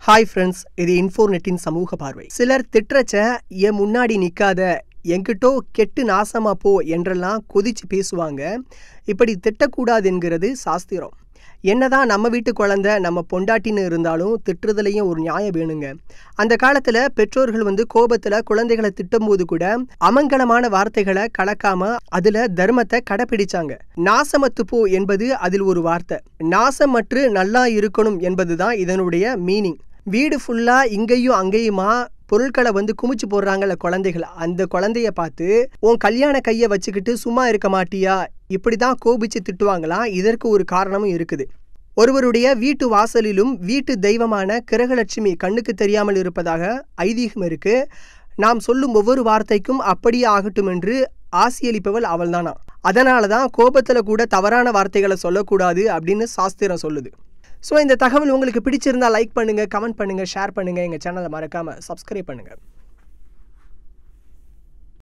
Hi friends, இது இன்ஃபோநெட்டின் சமூக பார்வை. சிலர் திட்டுறச்ச என் முன்னாடி நிற்காத, என்கிட்டோ கெட்டு நாசமா போ என்றெல்லாம் கொதிச்சு பேசுவாங்க. இப்படி திட்டக்கூடாது என்கிறது சாஸ்திரம். என்னதான் நம்ம வீட்டு குழந்தை நம்ம பொண்டாட்டின்னு இருந்தாலும் திட்டுறதுலையும் ஒரு நியாயம் வேணுங்க. அந்த காலத்தில் பெற்றோர்கள் கோபத்தில் குழந்தைகளை திட்டும்போது கூட அமங்கலமான வார்த்தைகளை கலக்காம அதில் தர்மத்தை கடைப்பிடிச்சாங்க. நாசமத்து போ என்பது அதில் ஒரு வார்த்தை. நாசமற்று நல்லா இருக்கணும் என்பதுதான் இதனுடைய மீனிங். வீடு ஃபுல்லாக இங்கேயும் அங்கேயுமா பொருட்களை குமிச்சு போடுறாங்கல்ல குழந்தைகள், அந்த குழந்தைய பார்த்து உன் கல்யாண கையை வச்சுக்கிட்டு சும்மா இருக்க மாட்டியா, இப்படி தான் கோபிச்சு திட்டுவாங்களாம். இதற்கு ஒரு காரணமும் இருக்குது. ஒருவருடைய வீட்டு வாசலிலும் வீட்டு தெய்வமான கிரகலட்சுமி கண்ணுக்கு தெரியாமல் இருப்பதாக ஐதீகம் இருக்கு. நாம் சொல்லும் ஒவ்வொரு வார்த்தைக்கும் அப்படியே ஆகட்டும் என்று ஆசியளிப்பவள் அவள்தானா. அதனால தான் கோபத்தில் கூட தவறான வார்த்தைகளை சொல்லக்கூடாது அப்படின்னு சாஸ்திரம் சொல்லுது. ஸோ இந்த தகவல் உங்களுக்கு பிடிச்சிருந்தா லைக் பண்ணுங்கள், கமெண்ட் பண்ணுங்கள், ஷேர் பண்ணுங்கள். எங்கள் சேனலை மறக்காமல் சப்ஸ்கிரைப் பண்ணுங்கள்.